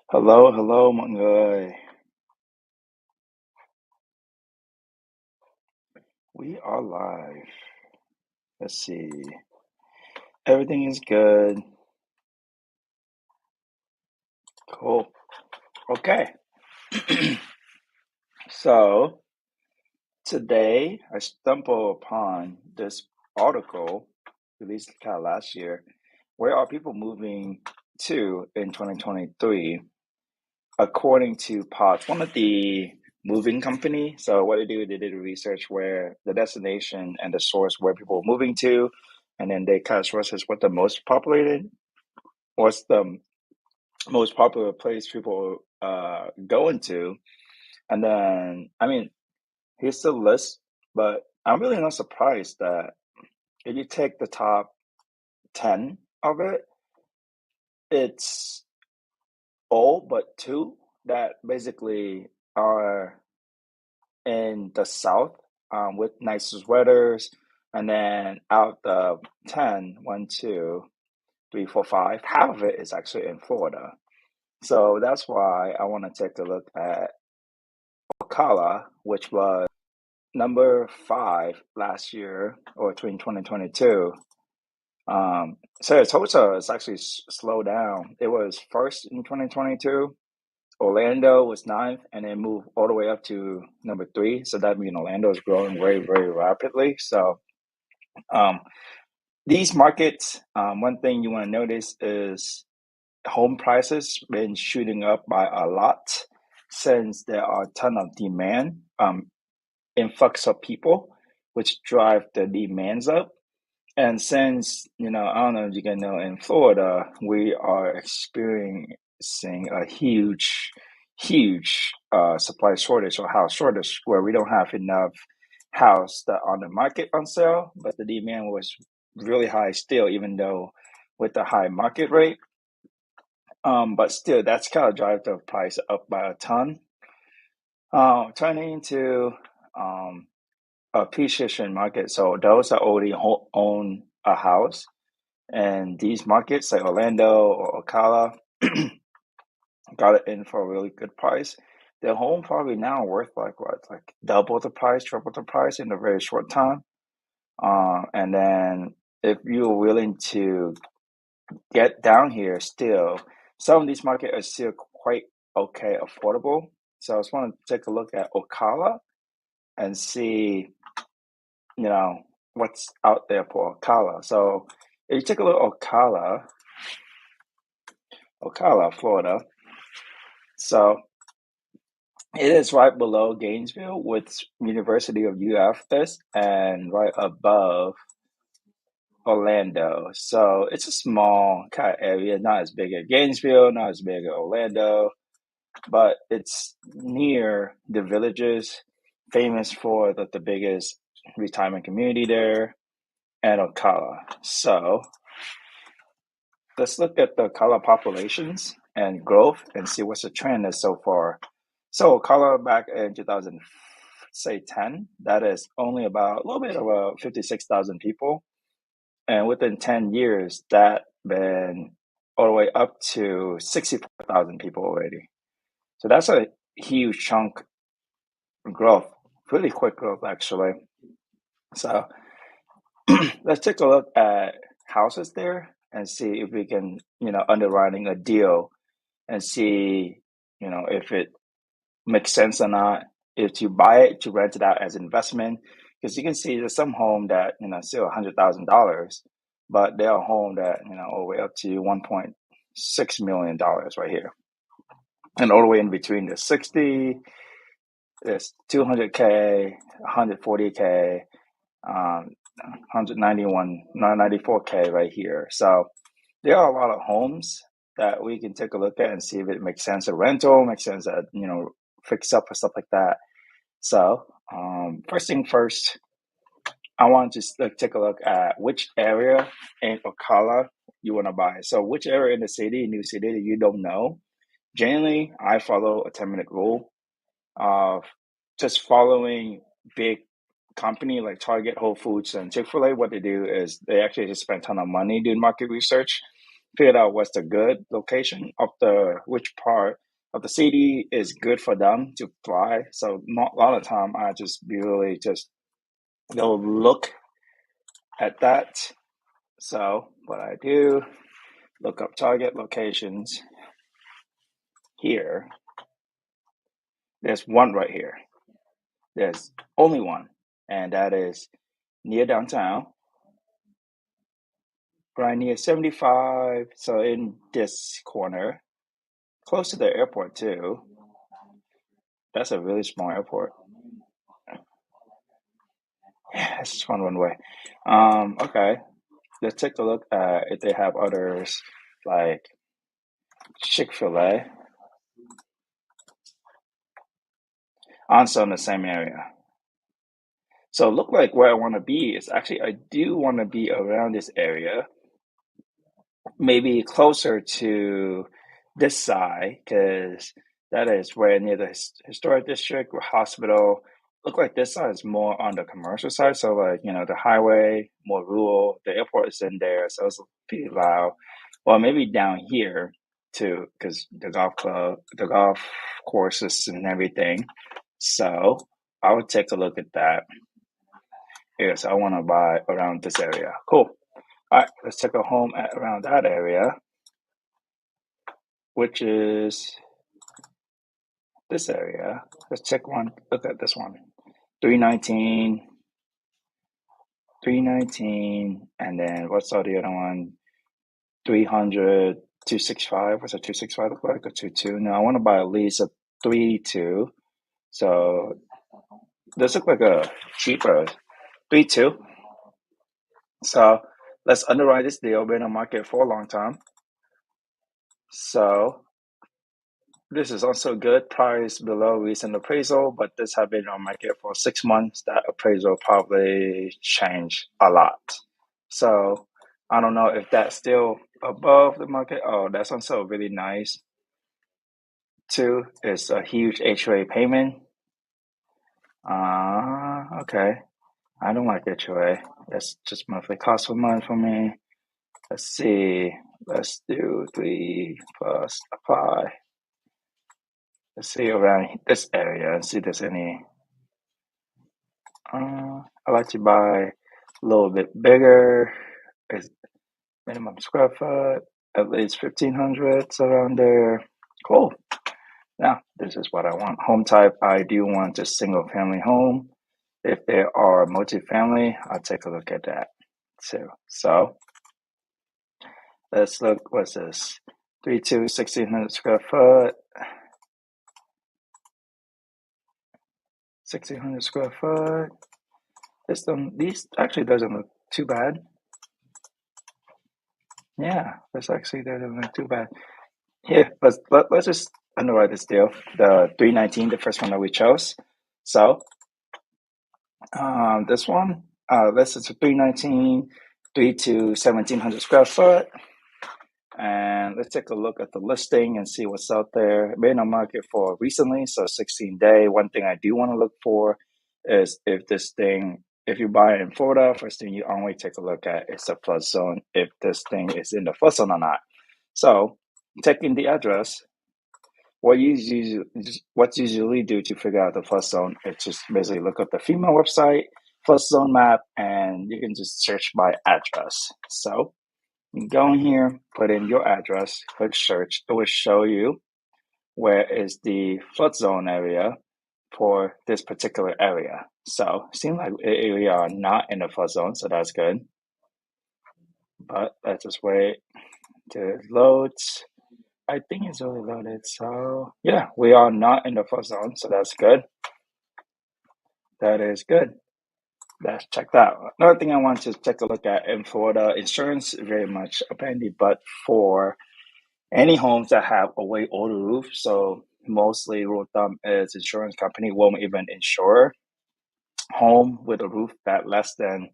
Hello, hello mọi người. We are live. Let's see. Everything is good. Cool. Okay. So today I stumbled upon this article released kind of last year. Where are people moving to in 2023? According to POTS, one of the moving company. So what they did research where the destination and the source where people are moving to, and then they kind of sources what the most populated, what's the most popular place people going to, and then here's the list. But I'm really not surprised that if you take the top 10 of it, it's all but two that basically are in the south with nicest weathers. And then out of 10, 1, 2, 3, 4, 5, half of it is actually in Florida. So that's why I want to take a look at Ocala, which was number 5 last year or between 2022. Sarasota is actually slowed down. It was first in 2022. Orlando was ninth, and then moved all the way up to number 3. So that means Orlando is growing very, very rapidly. So um, these markets, one thing you want to notice is home prices been shooting up by a lot since there are a ton of demand, influx of people, which drive the demands up. And since, I don't know if you can know, in Florida, we are experiencing a huge supply shortage or house shortage where we don't have enough house that on the market on sale, but the demand was really high still, even though with the high market rate. But still, that's kind of drive the price up by a ton. Turning to appreciation market. So those that already own a house, and these markets like Orlando or Ocala got it in for a really good price. Their home probably now worth like what, like double the price, triple the price in a very short time. And then if you're willing to get down here, still some of these markets are still quite okay, affordable. So I just want to take a look at Ocala and see, you know, what's out there for Ocala. So if you take a look at Ocala, Florida. So it is right below Gainesville with University of UF this and right above Orlando. So it's a small kind of area, not as big as Gainesville, not as big as Orlando, but it's near the villages, famous for the biggest retirement community there, and Ocala. So let's look at the Ocala populations and growth and see what's the trend is so far. So Ocala back in 2010, that is only about a little bit over 56,000 people. And within 10 years, that been all the way up to 64,000 people already. So that's a huge chunk growth, really quick growth actually. So let's take a look at houses there and see if we can, underwriting a deal and see, if it makes sense or not. If to buy it, to rent it out as investment, because you can see there's some home that still $100,000, but they're a home that all the way up to $1.6 million right here, and all the way in between there's 60, there's 200K, 140K, 191, 994K right here. So there are a lot of homes that we can take a look at and see if it makes sense. A rental makes sense that fix up or stuff like that. So first thing first, I want to just take a look at which area in Ocala you want to buy. So which area in the city, new city that you don't know. Generally, I follow a 10-minute rule of just following big company like Target, Whole Foods, and Chick-fil-A. What they do is they actually just spend a ton of money doing market research figured out what's the good location of which part of the city is good for them to fly. So not a lot of time I just really just go look at that. So what I do, look up target locations here. There's one right here. There's only one, and that is near downtown, right near 75. So in this corner, close to the airport too. That's a really small airport. Yeah, it's just one way. Okay. Let's take a look at if they have others like Chick-fil-A, also in the same area. So look like where I want to be is actually I do want to be around this area, maybe closer to this side because that is where near the historic district or hospital. Look like this side is more on the commercial side, so like the highway, more rural. The airport is in there, so it's pretty loud. Or maybe down here too, because the golf club, the golf courses, and everything. So I would take a look at that. Yes, I want to buy around this area. Cool. All right, let's take a home around that area, which is this area. Let's check one. Look at this one. 319, 319, and then what's all the other one? 300, 265. What's a 265 look like? A 22. No, I want to buy at least a 32. So this look like a cheaper 32. So let's underwrite this deal. Been on market for a long time. So this is also good. Price below recent appraisal, but this have been on market for 6 months. That appraisal probably changed a lot. So I don't know if that's still above the market. Oh, that's also really nice too. It's a huge HOA payment. Okay. I don't like HOA. That's just monthly cost per month for me. Let's see. Let's do 3 plus apply. Let's see around this area and see if there's any. I like to buy a little bit bigger. It's minimum square foot, at least 1,500 around there. Cool. Now, this is what I want. Home type, I do want a single family home. If there are multifamily, I'll take a look at that too. So let's look. What's this? 1,600 square foot. 1,600 square foot. These actually doesn't look too bad. Yeah, this actually doesn't look too bad. Here, let's just underwrite this deal. The 319, the first one that we chose. So this one, this is a 319, 3 to 1,700 square foot. And let's take a look at the listing and see what's out there. Been on market for recently, so 16-day. One thing I do want to look for is if you buy it in Florida, first thing you always take a look at is the flood zone, if this thing is in the flood zone or not. So taking the address, what's usually do to figure out the flood zone is just basically look up the FEMA website, flood zone map, and you can just search by address. So you go in here, put in your address, click search. It will show you where is the flood zone area for this particular area. So it seems like we are not in the flood zone, so that's good. But let's just wait till it loads. I think it's already loaded. So yeah, we are not in the flood zone, so that's good. That is good. Let's check that out. Another thing I want to take a look at in Florida, insurance very much a penny, but for any homes that have a way older roof, so mostly rule of thumb is insurance company won't even insure home with a roof that less than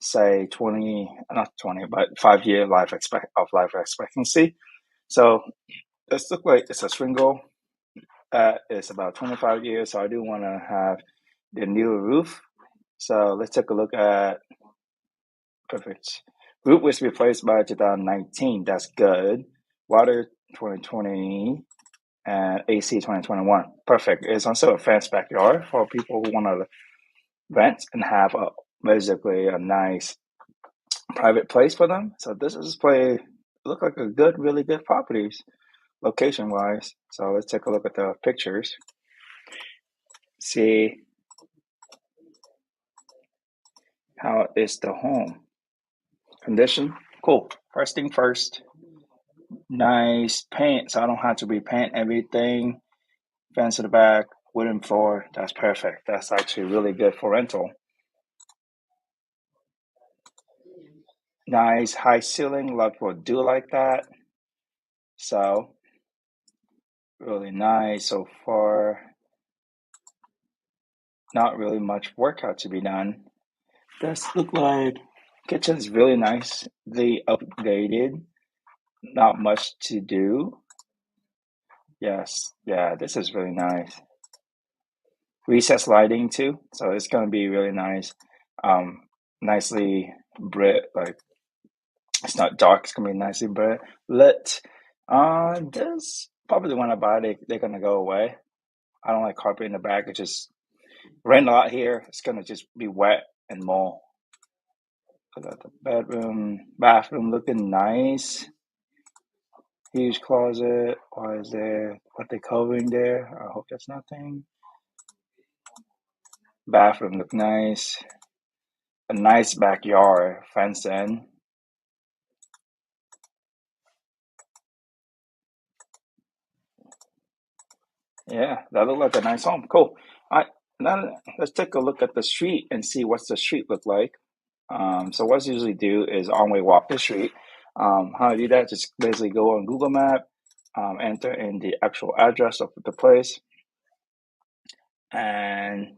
say 20, not 20, but 5 year life expectancy. So this look like it's a shingle. It's about 25 years, so I do want to have the newer roof. So let's take a look at perfect Roof was replaced by 2019. That's good. Water 2020 and AC 2021. Perfect. It's also a fenced backyard for people who want to rent and have basically a nice private place for them. So this is look like a good, really good properties location wise. So let's take a look at the pictures. See how is the home condition. Cool. First thing first, nice paint. So I don't have to repaint everything. Fence to the back, wooden floor. That's perfect. That's actually really good for rental. Nice high ceiling. A lot of people do like that. So really nice so far. Not really much workout to be done. Does look like kitchen's really nice. They updated. Not much to do. Yes, yeah, this is really nice. Recessed lighting too, so it's gonna be really nice. Nicely lit. Like it's not dark. It's gonna be nicely lit. This probably when I buy it, they're gonna go away. I don't like carpet in the back. It just rain a lot here. It's gonna just be wet and mold. I got the bathroom looking nice. Huge closet. Why is there what they covering there? I hope that's nothing. Bathroom look nice. A nice backyard, fence in. Yeah, that look like a nice home. Cool. All right, now let's take a look at the street and see what's the street look like. So what I usually do is on way walk the street. How to do that? Just basically go on Google Map, enter in the actual address of the place, and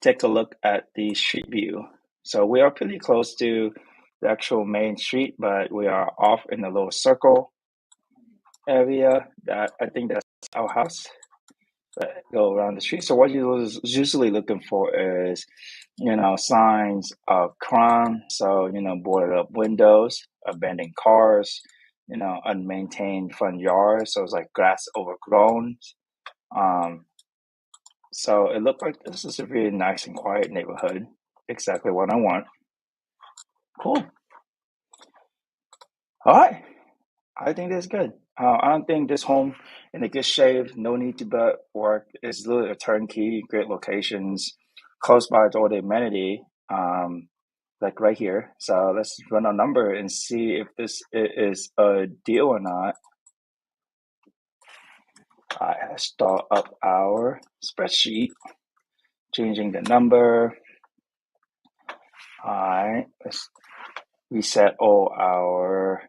take a look at the street view. So we are pretty close to the actual main street, but we are off in a little circle area that I think that's our house that go around the street. So what you was usually looking for is, signs of crime. So, boarded up windows, abandoned cars, unmaintained front yard. So it's like grass overgrown. Um, so it looked like this is a really nice and quiet neighborhood. Exactly what I want. Cool. All right. I think that's good. I don't think this home in a good shape, no need to but work. It's literally a turnkey, great locations, close by to all the amenity, like right here. So let's run a number and see if this is a deal or not. I start up our spreadsheet, changing the number. All right, let's reset all our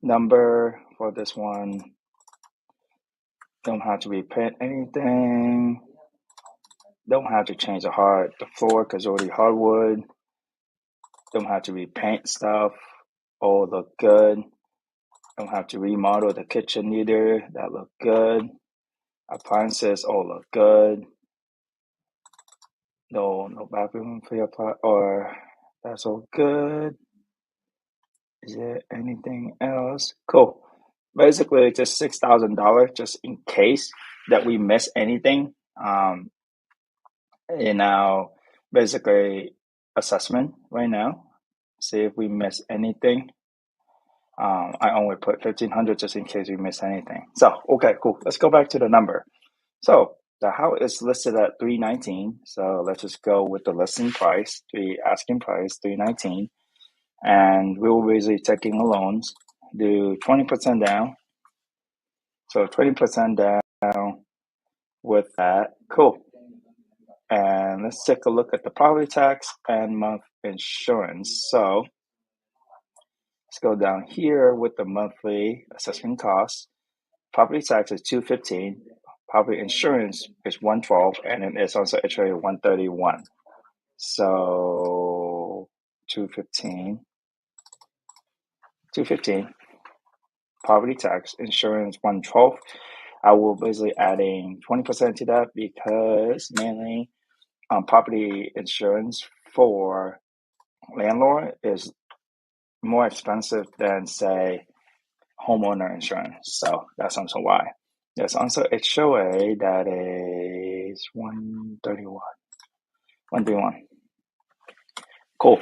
number for this one. Don't have to reprint anything. Don't have to change the floor because already hardwood. Don't have to repaint stuff. All look good. Don't have to remodel the kitchen either. That look good. Appliances all look good. No bathroom for your or that's all good. Is there anything else? Cool. Basically, just $6,000 just in case that we miss anything. In our basically assessment right now. See if we miss anything. I only put 1,500 just in case we miss anything. So, okay, cool. Let's go back to the number. So the house is listed at 319. So let's just go with the listing price, the asking price, 319. And we will basically taking a loans, do 20% down. So 20% down with that. Cool. And let's take a look at the property tax and month insurance. So let's go down here with the monthly assessment costs. Property tax is $215. Property insurance is $112, and then it's also actually $131. So 215, 215. Property tax, insurance $112. I will basically adding 20% to that because mainly property insurance for landlord is more expensive than, say, homeowner insurance. So that's also why. There's also HOA that is 131. 131. Cool.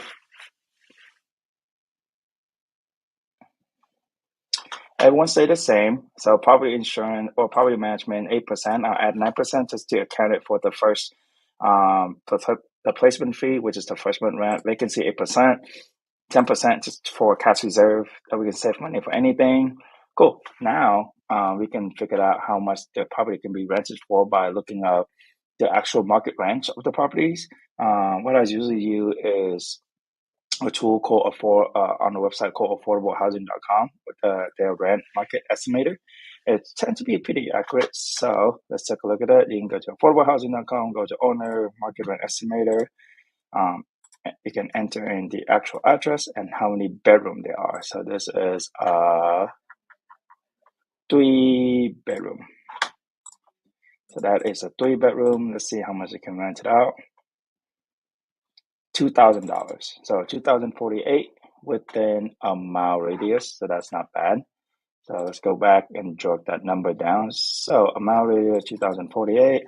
Everyone stay the same. So property insurance or property management, 8%. I'll add 9% just to account it for the first, the placement fee, which is the first month rent. Vacancy, 8%. 10% just for cash reserve that we can save money for anything. Cool. Now we can figure out how much the property can be rented for by looking up the actual market rent of the properties. What I usually use is a tool called on the website called affordablehousing.com with their rent market estimator. It tends to be pretty accurate. So let's take a look at it. You can go to affordablehousing.com, go to owner market rent estimator. You can enter in the actual address and how many bedroom there are. So this is a 3-bedroom. So that is a 3-bedroom. Let's see how much it can rent it out. $2,000. So 2,048 within a mile radius. So that's not bad. So let's go back and jot that number down. So a mile radius, 2,048.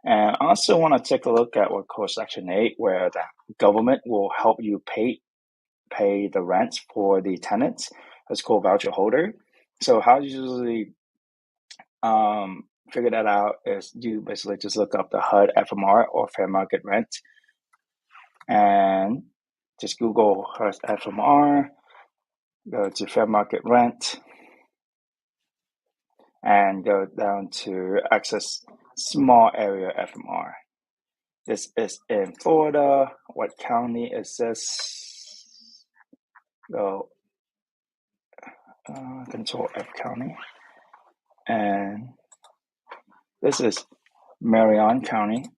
And I also want to take a look at what called Section 8, where the government will help you pay the rent for the tenants. It's called voucher holder. So how you usually figure that out is you basically just look up the HUD FMR or fair market rent and just Google HUD FMR, go to fair market rent and go down to access small area FMR. This is in Florida. What county is this? Go Control F County. And this is Marion County.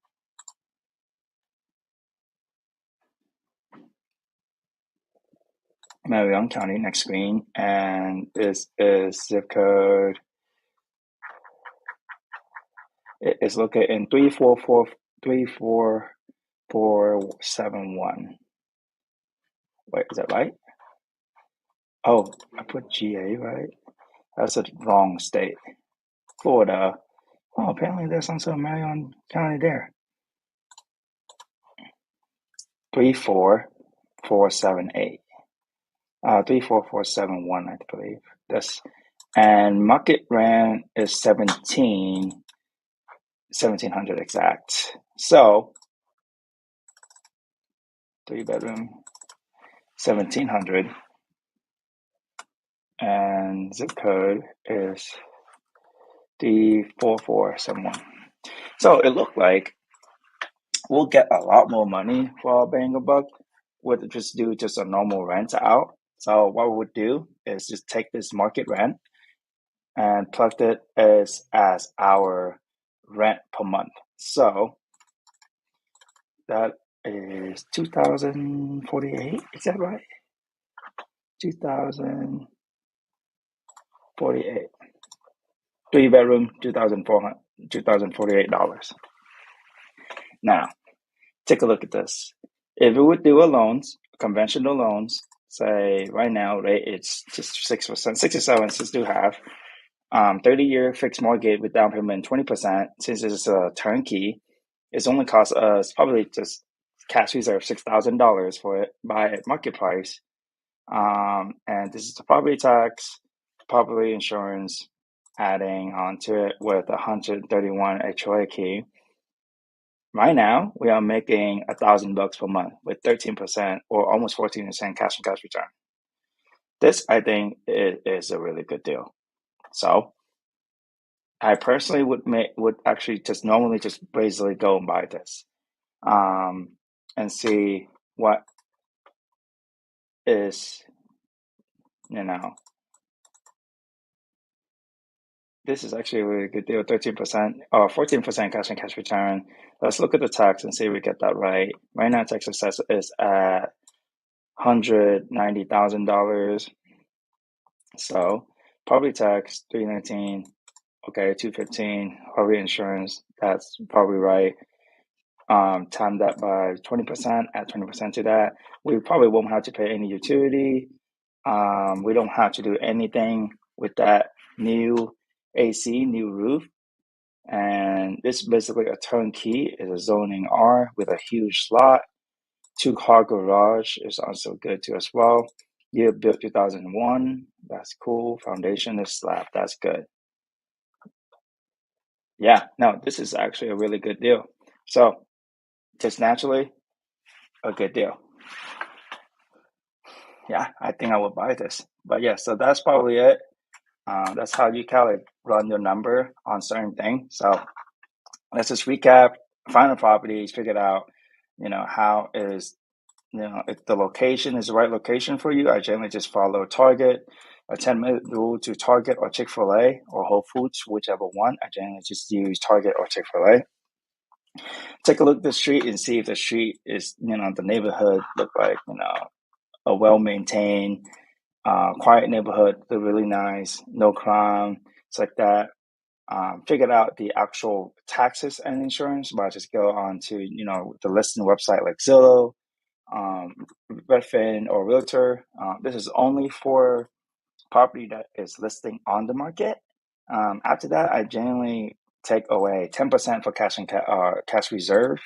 Marion County, next screen. And this is zip code. It is located in 34471. Wait, is that right? Oh, I put GA, right? That's a wrong state. Florida. Oh, apparently there's also a Marion County there. 34478. 34471, I believe. And market rent is 1700 exact. So 3-bedroom, 1700, and zip code is 34471. So it looked like we'll get a lot more money for our bang a buck with just a normal rent out. So what we would do is just take this market rent and plug it as our rent per month. So that is 2,048. Is that right? 2,048. 3-bedroom, $2,048. Now, take a look at this. If we would do conventional loans, say right now rate it's just 6%, 67, 6.5. 30-year fixed mortgage with down payment 20%. Since it's a turnkey, it's only cost us probably just cash reserve $6,000 for it by market price. And this is the property tax, property insurance, adding onto it with 131 HOA key. Right now, we are making $1,000 per month with 13% or almost 14% cash on cash return. This, I think, is a really good deal. So I personally would actually just normally just basically go and buy this, and see what is, this is actually a really good deal, 13% or 14% cash on cash return. Let's look at the tax and see if we get that right. Right now, tax assess is at $190,000. So property tax, $319. Okay, $215. Property insurance, that's probably right. time that by 20%, add 20% to that. We probably won't have to pay any utility. We don't have to do anything with that new AC, new roof. And this is basically a turnkey. It's a zoning R with a huge lot. 2-car garage is also good too as well. Year built 2001. That's cool. Foundation is slab. That's good. Yeah, no, this is actually a really good deal. So just naturally, a good deal. Yeah, I think I will buy this. But yeah, so that's probably it. That's how you kind of run your number on certain things. So let's just recap. Find properties, figure out, how is, if the location is the right location for you. I generally just follow Target, a 10-minute rule to Target or Chick-fil-A or Whole Foods, whichever one. I generally just use Target or Chick-fil-A. Take a look at the street and see if the street is, the neighborhood look like, a well-maintained, quiet neighborhood, they're really nice, no crime, it's like that. Figured out the actual taxes and insurance, but I just go on to, the listing website like Zillow, Redfin, or Realtor. This is only for property that is listing on the market. After that, I generally take away 10% for cash and cash reserve.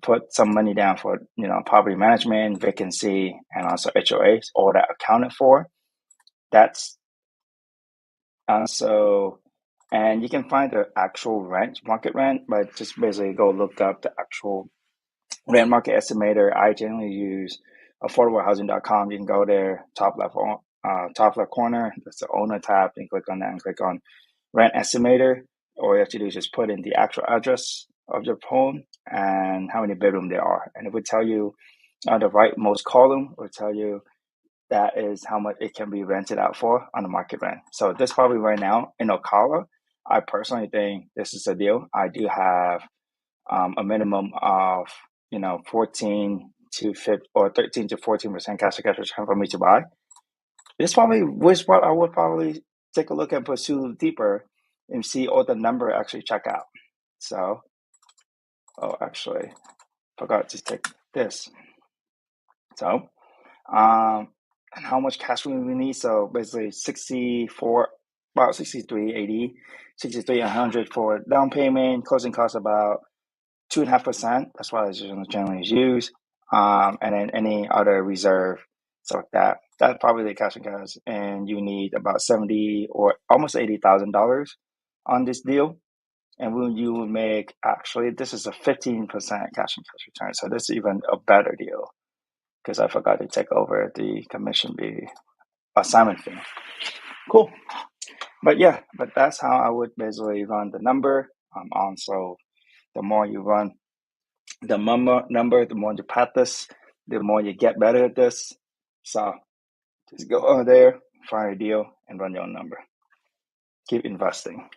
Put some money down for property management, vacancy, and also HOAs, all that accounted for. That's so, and you can find the actual market rent, but just basically go look up the actual rent market estimator. I generally use affordablehousing.com. You can go there, top left corner. That's the owner tab. You can click on that and click on rent estimator. All you have to do is just put in the actual address of your home and how many bedroom there are, and it would tell you on the rightmost column. Will tell you that is how much it can be rented out for on the market rent. So this probably right now in Ocala, I personally think this is a deal. I do have a minimum of 14 to 15 or 13 to 14% cash to cash return for me to buy. This probably was what I would probably take a look and pursue deeper and see all the number actually check out. So, actually, forgot to take this. So, and how much cash we need? So basically, 64, about 63.80, 6300 for down payment. Closing costs about 2.5%. That's what I generally use. And then any other reserve, stuff like that. That's probably the cash and cash. And you need about 70 or almost $80,000 on this deal. And when you would make, actually, this is a 15% cash and cash return. So this is even a better deal because I forgot to take over the commission fee, assignment fee. Cool. But yeah, but that's how I would basically run the number. Also, the more you run the number, the more you practice, the more you get better at this. So just go over there, find a deal, and run your own number. Keep investing.